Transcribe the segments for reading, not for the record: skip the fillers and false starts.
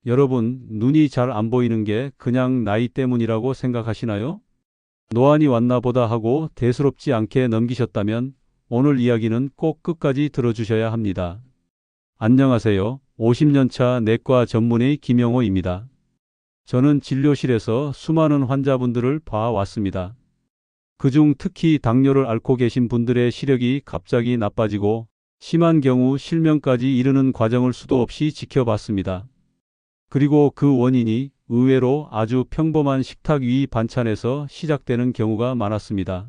여러분, 눈이 잘 안 보이는 게 그냥 나이 때문이라고 생각하시나요? 노안이 왔나 보다 하고 대수롭지 않게 넘기셨다면 오늘 이야기는 꼭 끝까지 들어주셔야 합니다. 안녕하세요. 50년 차 내과 전문의 김영호입니다. 저는 진료실에서 수많은 환자분들을 봐왔습니다. 그중 특히 당뇨를 앓고 계신 분들의 시력이 갑자기 나빠지고 심한 경우 실명까지 이르는 과정을 수도 없이 지켜봤습니다. 그리고 그 원인이 의외로 아주 평범한 식탁 위 반찬에서 시작되는 경우가 많았습니다.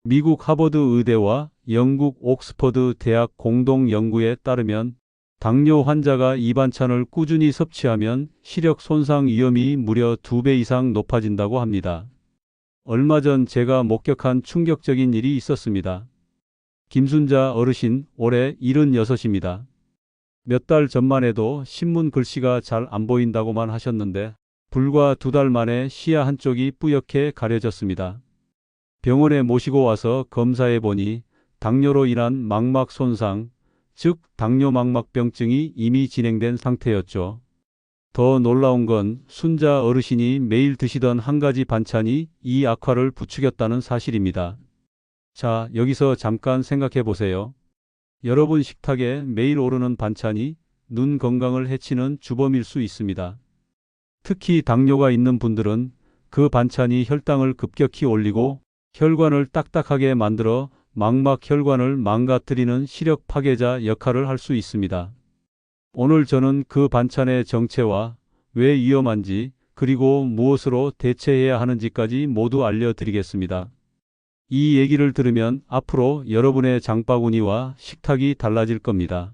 미국 하버드 의대와 영국 옥스퍼드 대학 공동 연구에 따르면 당뇨 환자가 이 반찬을 꾸준히 섭취하면 시력 손상 위험이 무려 2배 이상 높아진다고 합니다. 얼마 전 제가 목격한 충격적인 일이 있었습니다. 김순자 어르신, 올해 76입니다. 몇 달 전만 해도 신문 글씨가 잘 안 보인다고만 하셨는데 불과 2달 만에 시야 한쪽이 뿌옇게 가려졌습니다. 병원에 모시고 와서 검사해 보니 당뇨로 인한 망막 손상, 즉 당뇨망막병증이 이미 진행된 상태였죠. 더 놀라운 건 순자 어르신이 매일 드시던 한 가지 반찬이 이 악화를 부추겼다는 사실입니다. 자, 여기서 잠깐 생각해 보세요. 여러분 식탁에 매일 오르는 반찬이 눈 건강을 해치는 주범일 수 있습니다. 특히 당뇨가 있는 분들은 그 반찬이 혈당을 급격히 올리고 혈관을 딱딱하게 만들어 망막 혈관을 망가뜨리는 시력 파괴자 역할을 할 수 있습니다. 오늘 저는 그 반찬의 정체와 왜 위험한지 그리고 무엇으로 대체해야 하는지까지 모두 알려드리겠습니다. 이 얘기를 들으면 앞으로 여러분의 장바구니와 식탁이 달라질 겁니다.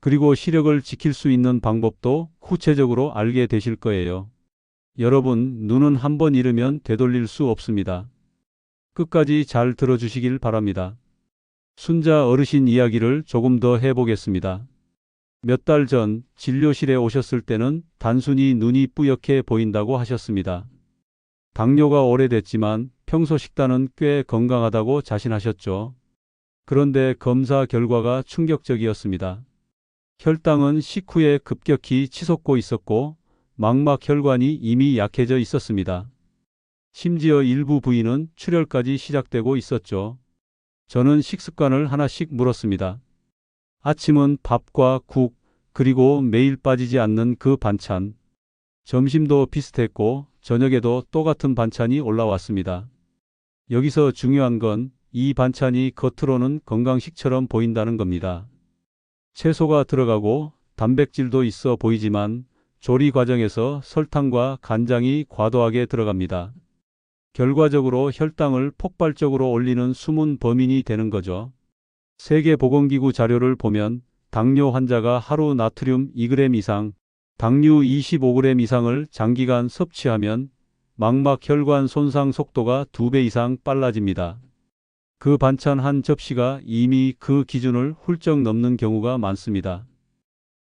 그리고 시력을 지킬 수 있는 방법도 구체적으로 알게 되실 거예요. 여러분, 눈은 한 번 잃으면 되돌릴 수 없습니다. 끝까지 잘 들어주시길 바랍니다. 순자 어르신 이야기를 조금 더 해보겠습니다. 몇 달 전 진료실에 오셨을 때는 단순히 눈이 뿌옇게 보인다고 하셨습니다. 당뇨가 오래됐지만 평소 식단은 꽤 건강하다고 자신하셨죠. 그런데 검사 결과가 충격적이었습니다. 혈당은 식후에 급격히 치솟고 있었고 망막 혈관이 이미 약해져 있었습니다. 심지어 일부 부위는 출혈까지 시작되고 있었죠. 저는 식습관을 하나씩 물었습니다. 아침은 밥과 국, 그리고 매일 빠지지 않는 그 반찬. 점심도 비슷했고 저녁에도 똑같은 반찬이 올라왔습니다. 여기서 중요한 건 이 반찬이 겉으로는 건강식처럼 보인다는 겁니다. 채소가 들어가고 단백질도 있어 보이지만 조리 과정에서 설탕과 간장이 과도하게 들어갑니다. 결과적으로 혈당을 폭발적으로 올리는 숨은 범인이 되는 거죠. 세계보건기구 자료를 보면 당뇨 환자가 하루 나트륨 2g 이상, 당류 25g 이상을 장기간 섭취하면 망막 혈관 손상 속도가 2배 이상 빨라집니다. 그 반찬 한 접시가 이미 그 기준을 훌쩍 넘는 경우가 많습니다.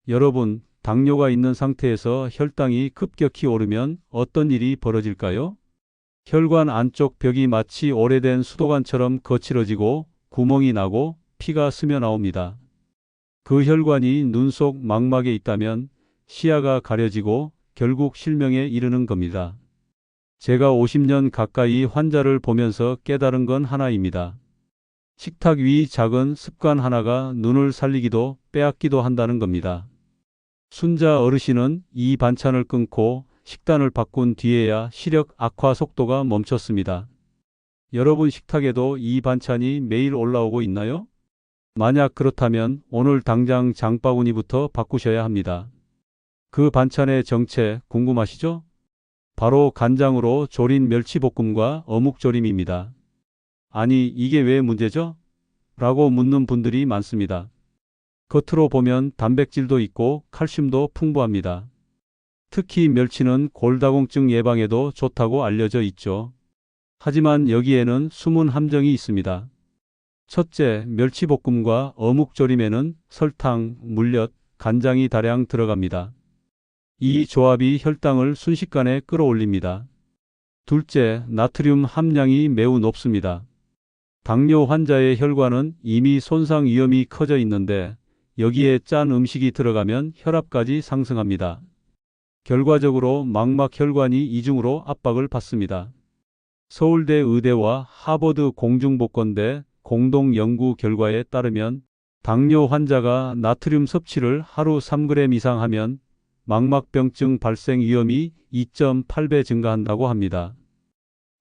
여러분, 당뇨가 있는 상태에서 혈당이 급격히 오르면 어떤 일이 벌어질까요? 혈관 안쪽 벽이 마치 오래된 수도관처럼 거칠어지고 구멍이 나고 피가 스며 나옵니다. 그 혈관이 눈 속 망막에 있다면 시야가 가려지고 결국 실명에 이르는 겁니다. 제가 50년 가까이 환자를 보면서 깨달은 건 하나입니다. 식탁 위 작은 습관 하나가 눈을 살리기도 빼앗기도 한다는 겁니다. 순자 어르신은 이 반찬을 끊고 식단을 바꾼 뒤에야 시력 악화 속도가 멈췄습니다. 여러분 식탁에도 이 반찬이 매일 올라오고 있나요? 만약 그렇다면 오늘 당장 장바구니부터 바꾸셔야 합니다. 그 반찬의 정체 궁금하시죠? 바로 간장으로 조린 멸치볶음과 어묵조림입니다. 아니, 이게 왜 문제죠? 라고 묻는 분들이 많습니다. 겉으로 보면 단백질도 있고 칼슘도 풍부합니다. 특히 멸치는 골다공증 예방에도 좋다고 알려져 있죠. 하지만 여기에는 숨은 함정이 있습니다. 첫째, 멸치볶음과 어묵조림에는 설탕, 물엿, 간장이 다량 들어갑니다. 이 조합이 혈당을 순식간에 끌어올립니다. 둘째, 나트륨 함량이 매우 높습니다. 당뇨 환자의 혈관은 이미 손상 위험이 커져 있는데 여기에 짠 음식이 들어가면 혈압까지 상승합니다. 결과적으로 망막혈관이 이중으로 압박을 받습니다. 서울대 의대와 하버드 공중보건대 공동 연구 결과에 따르면 당뇨 환자가 나트륨 섭취를 하루 3g 이상 하면 망막병증 발생 위험이 2.8배 증가한다고 합니다.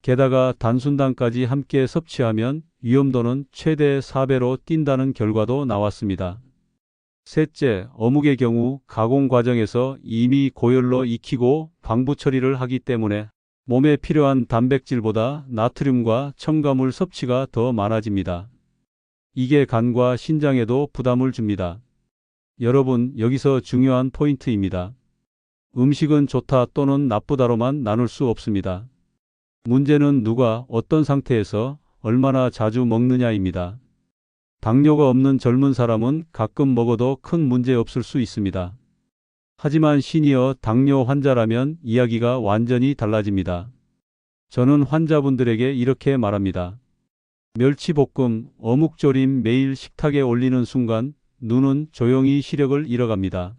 게다가 단순당까지 함께 섭취하면 위험도는 최대 4배로 뛴다는 결과도 나왔습니다. 셋째, 어묵의 경우 가공 과정에서 이미 고열로 익히고 방부 처리를 하기 때문에 몸에 필요한 단백질보다 나트륨과 첨가물 섭취가 더 많아집니다. 이게 간과 신장에도 부담을 줍니다. 여러분, 여기서 중요한 포인트입니다. 음식은 좋다 또는 나쁘다로만 나눌 수 없습니다. 문제는 누가 어떤 상태에서 얼마나 자주 먹느냐입니다. 당뇨가 없는 젊은 사람은 가끔 먹어도 큰 문제 없을 수 있습니다. 하지만 시니어 당뇨 환자라면 이야기가 완전히 달라집니다. 저는 환자분들에게 이렇게 말합니다. 멸치볶음, 어묵조림 매일 식탁에 올리는 순간 눈은 조용히 시력을 잃어갑니다.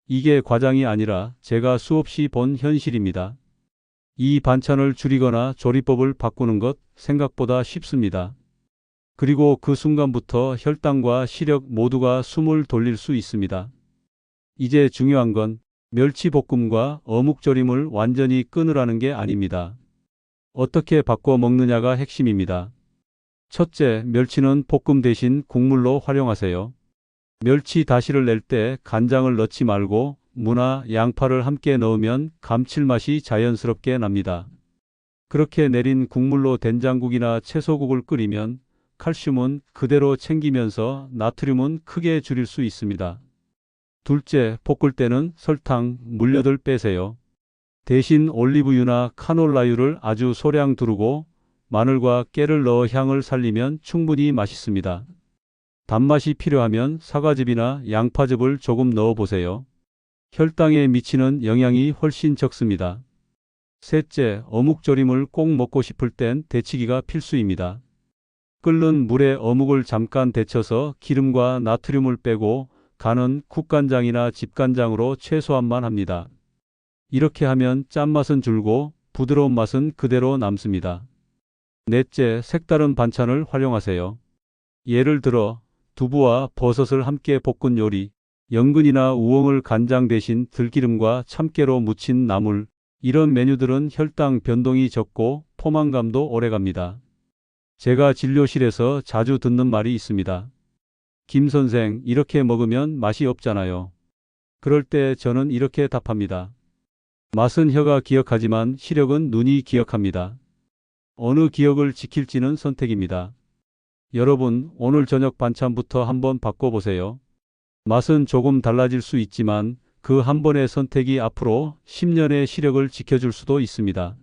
이게 과장이 아니라 제가 수없이 본 현실입니다. 이 반찬을 줄이거나 조리법을 바꾸는 것 생각보다 쉽습니다. 그리고 그 순간부터 혈당과 시력 모두가 숨을 돌릴 수 있습니다. 이제 중요한 건 멸치볶음과 어묵조림을 완전히 끊으라는 게 아닙니다. 어떻게 바꿔 먹느냐가 핵심입니다. 첫째, 멸치는 볶음 대신 국물로 활용하세요. 멸치 다시를 낼 때 간장을 넣지 말고 무나 양파를 함께 넣으면 감칠맛이 자연스럽게 납니다. 그렇게 내린 국물로 된장국이나 채소국을 끓이면 칼슘은 그대로 챙기면서 나트륨은 크게 줄일 수 있습니다. 둘째, 볶을 때는 설탕, 물엿을 빼세요. 대신 올리브유나 카놀라유를 아주 소량 두르고 마늘과 깨를 넣어 향을 살리면 충분히 맛있습니다. 단맛이 필요하면 사과즙이나 양파즙을 조금 넣어보세요. 혈당에 미치는 영향이 훨씬 적습니다. 셋째, 어묵조림을 꼭 먹고 싶을 땐 데치기가 필수입니다. 끓는 물에 어묵을 잠깐 데쳐서 기름과 나트륨을 빼고 간은 국간장이나 집간장으로 최소한만 합니다. 이렇게 하면 짠맛은 줄고 부드러운 맛은 그대로 남습니다. 넷째, 색다른 반찬을 활용하세요. 예를 들어 두부와 버섯을 함께 볶은 요리, 연근이나 우엉을 간장 대신 들기름과 참깨로 무친 나물, 이런 메뉴들은 혈당 변동이 적고 포만감도 오래갑니다. 제가 진료실에서 자주 듣는 말이 있습니다. 김 선생, 이렇게 먹으면 맛이 없잖아요. 그럴 때 저는 이렇게 답합니다. 맛은 혀가 기억하지만 시력은 눈이 기억합니다. 어느 기억을 지킬지는 선택입니다. 여러분, 오늘 저녁 반찬부터 한번 바꿔보세요. 맛은 조금 달라질 수 있지만 그 한 번의 선택이 앞으로 10년의 시력을 지켜줄 수도 있습니다.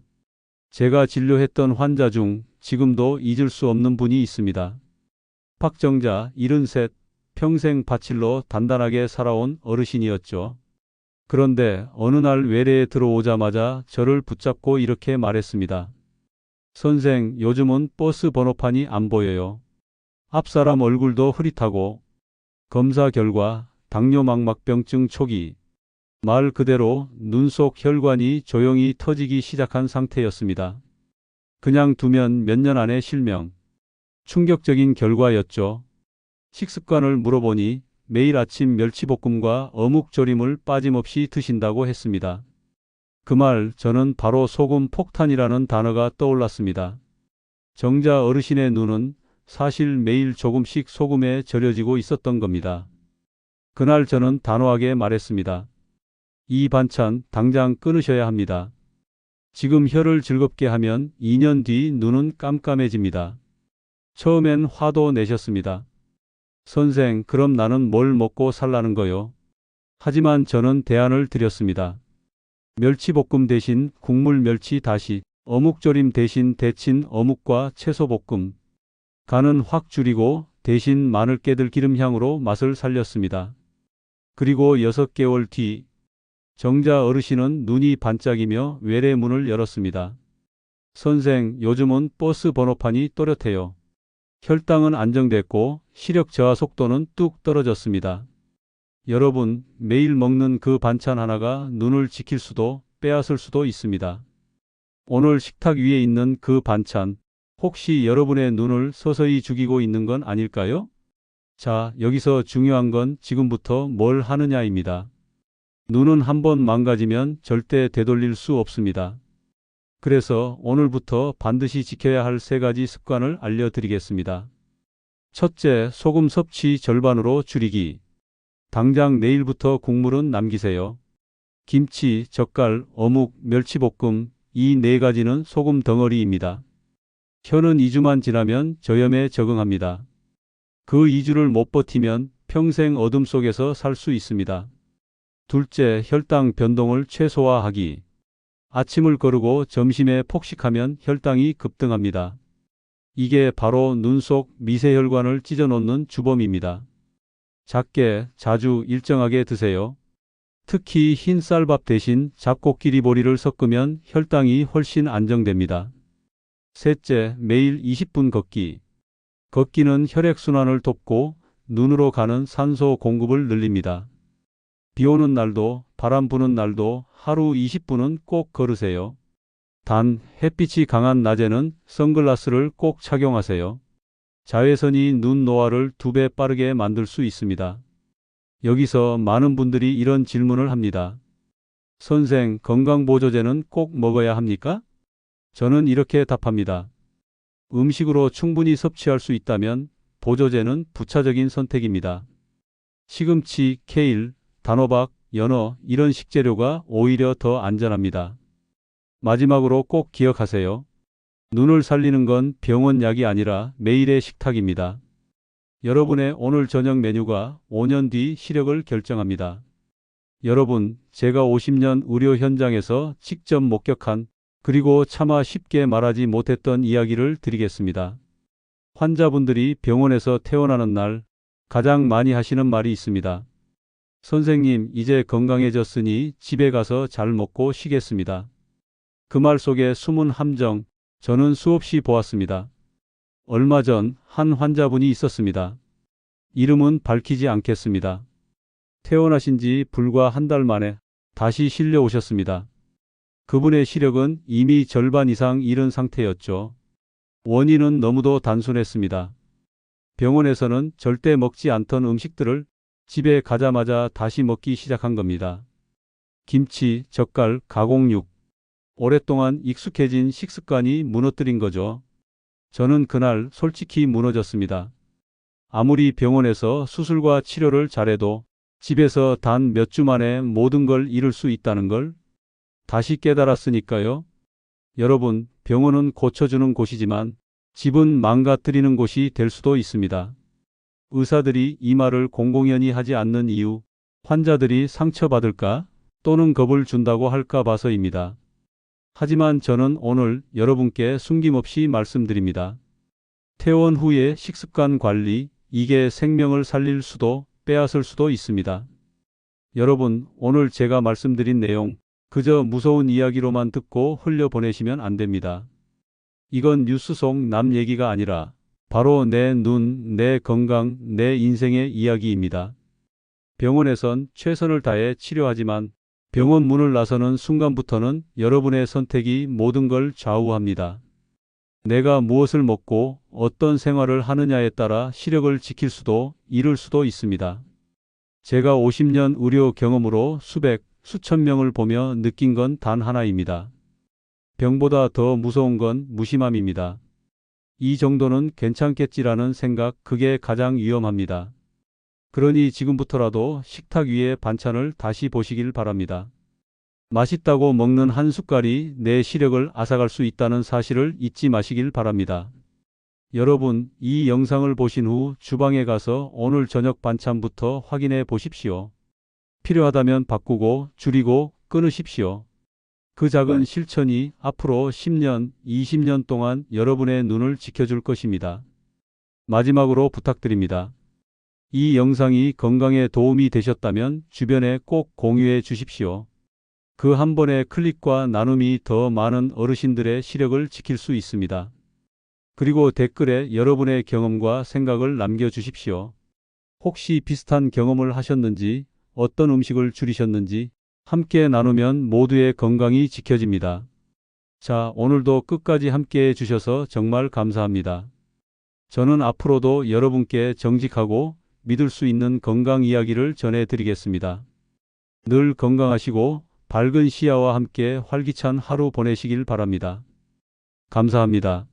제가 진료했던 환자 중 지금도 잊을 수 없는 분이 있습니다. 박정자, 73, 평생 바칠로 단단하게 살아온 어르신이었죠. 그런데 어느 날 외래에 들어오자마자 저를 붙잡고 이렇게 말했습니다. 선생, 요즘은 버스 번호판이 안 보여요. 앞사람 얼굴도 흐릿하고 검사 결과 당뇨 망막병증 초기. 말 그대로 눈 속 혈관이 조용히 터지기 시작한 상태였습니다. 그냥 두면 몇 년 안에 실명. 충격적인 결과였죠. 식습관을 물어보니 매일 아침 멸치볶음과 어묵조림을 빠짐없이 드신다고 했습니다. 그 말 저는 바로 소금 폭탄이라는 단어가 떠올랐습니다. 정자 어르신의 눈은 사실 매일 조금씩 소금에 절여지고 있었던 겁니다. 그날 저는 단호하게 말했습니다. 이 반찬 당장 끊으셔야 합니다. 지금 혀를 즐겁게 하면 2년 뒤 눈은 깜깜해집니다. 처음엔 화도 내셨습니다. 선생, 그럼 나는 뭘 먹고 살라는 거요? 하지만 저는 대안을 드렸습니다. 멸치볶음 대신 국물 멸치 다시, 어묵조림 대신 데친 어묵과 채소볶음. 간은 확 줄이고 대신 마늘 깨들 기름 향으로 맛을 살렸습니다. 그리고 6개월 뒤 정자 어르신은 눈이 반짝이며 외래 문을 열었습니다. 선생, 요즘은 버스 번호판이 또렷해요. 혈당은 안정됐고 시력 저하 속도는 뚝 떨어졌습니다. 여러분, 매일 먹는 그 반찬 하나가 눈을 지킬 수도 빼앗을 수도 있습니다. 오늘 식탁 위에 있는 그 반찬, 혹시 여러분의 눈을 서서히 죽이고 있는 건 아닐까요? 자, 여기서 중요한 건 지금부터 뭘 하느냐입니다. 눈은 한번 망가지면 절대 되돌릴 수 없습니다. 그래서 오늘부터 반드시 지켜야 할 3가지 습관을 알려드리겠습니다. 첫째, 소금 섭취 절반으로 줄이기. 당장 내일부터 국물은 남기세요. 김치, 젓갈, 어묵, 멸치볶음, 이 4가지는 소금 덩어리입니다. 혀는 2주만 지나면 저염에 적응합니다. 그 2주를 못 버티면 평생 어둠 속에서 살 수 있습니다. 둘째, 혈당 변동을 최소화하기. 아침을 거르고 점심에 폭식하면 혈당이 급등합니다. 이게 바로 눈 속 미세혈관을 찢어놓는 주범입니다. 작게, 자주, 일정하게 드세요. 특히 흰 쌀밥 대신 잡곡끼리 보리를 섞으면 혈당이 훨씬 안정됩니다. 셋째, 매일 20분 걷기. 걷기는 혈액순환을 돕고 눈으로 가는 산소 공급을 늘립니다. 비 오는 날도 바람 부는 날도 하루 20분은 꼭 걸으세요. 단, 햇빛이 강한 낮에는 선글라스를 꼭 착용하세요. 자외선이 눈 노화를 2배 빠르게 만들 수 있습니다. 여기서 많은 분들이 이런 질문을 합니다. 선생, 건강보조제는 꼭 먹어야 합니까? 저는 이렇게 답합니다. 음식으로 충분히 섭취할 수 있다면 보조제는 부차적인 선택입니다. 시금치, 케일, 단호박, 연어 이런 식재료가 오히려 더 안전합니다. 마지막으로 꼭 기억하세요. 눈을 살리는 건 병원 약이 아니라 매일의 식탁입니다. 여러분의 오늘 저녁 메뉴가 5년 뒤 시력을 결정합니다. 여러분, 제가 50년 의료 현장에서 직접 목격한 그리고 차마 쉽게 말하지 못했던 이야기를 드리겠습니다. 환자분들이 병원에서 퇴원하는 날 가장 많이 하시는 말이 있습니다. 선생님, 이제 건강해졌으니 집에 가서 잘 먹고 쉬겠습니다. 그 말 속에 숨은 함정, 저는 수없이 보았습니다. 얼마 전 한 환자분이 있었습니다. 이름은 밝히지 않겠습니다. 퇴원하신 지 불과 한 달 만에 다시 실려 오셨습니다. 그분의 시력은 이미 절반 이상 잃은 상태였죠. 원인은 너무도 단순했습니다. 병원에서는 절대 먹지 않던 음식들을 집에 가자마자 다시 먹기 시작한 겁니다. 김치, 젓갈, 가공육. 오랫동안 익숙해진 식습관이 무너뜨린 거죠. 저는 그날 솔직히 무너졌습니다. 아무리 병원에서 수술과 치료를 잘해도 집에서 단 몇 주 만에 모든 걸 잃을 수 있다는 걸 다시 깨달았으니까요. 여러분, 병원은 고쳐주는 곳이지만 집은 망가뜨리는 곳이 될 수도 있습니다. 의사들이 이 말을 공공연히 하지 않는 이유, 환자들이 상처받을까 또는 겁을 준다고 할까 봐서입니다. 하지만 저는 오늘 여러분께 숨김없이 말씀드립니다. 퇴원 후의 식습관 관리, 이게 생명을 살릴 수도 빼앗을 수도 있습니다. 여러분, 오늘 제가 말씀드린 내용, 그저 무서운 이야기로만 듣고 흘려보내시면 안 됩니다. 이건 뉴스 속 남 얘기가 아니라 바로 내 눈, 내 건강, 내 인생의 이야기입니다. 병원에선 최선을 다해 치료하지만 병원 문을 나서는 순간부터는 여러분의 선택이 모든 걸 좌우합니다. 내가 무엇을 먹고 어떤 생활을 하느냐에 따라 시력을 지킬 수도 잃을 수도 있습니다. 제가 50년 의료 경험으로 수백, 수천 명을 보며 느낀 건 단 하나입니다. 병보다 더 무서운 건 무심함입니다. 이 정도는 괜찮겠지라는 생각, 그게 가장 위험합니다. 그러니 지금부터라도 식탁 위의 반찬을 다시 보시길 바랍니다. 맛있다고 먹는 한 숟갈이 내 시력을 앗아갈 수 있다는 사실을 잊지 마시길 바랍니다. 여러분, 이 영상을 보신 후 주방에 가서 오늘 저녁 반찬부터 확인해 보십시오. 필요하다면 바꾸고 줄이고 끊으십시오. 그 작은 실천이 앞으로 10년, 20년 동안 여러분의 눈을 지켜줄 것입니다. 마지막으로 부탁드립니다. 이 영상이 건강에 도움이 되셨다면 주변에 꼭 공유해 주십시오. 그 한 번의 클릭과 나눔이 더 많은 어르신들의 시력을 지킬 수 있습니다. 그리고 댓글에 여러분의 경험과 생각을 남겨주십시오. 혹시 비슷한 경험을 하셨는지 어떤 음식을 줄이셨는지 함께 나누면 모두의 건강이 지켜집니다. 자, 오늘도 끝까지 함께 해주셔서 정말 감사합니다. 저는 앞으로도 여러분께 정직하고 믿을 수 있는 건강 이야기를 전해드리겠습니다. 늘 건강하시고 밝은 시야와 함께 활기찬 하루 보내시길 바랍니다. 감사합니다.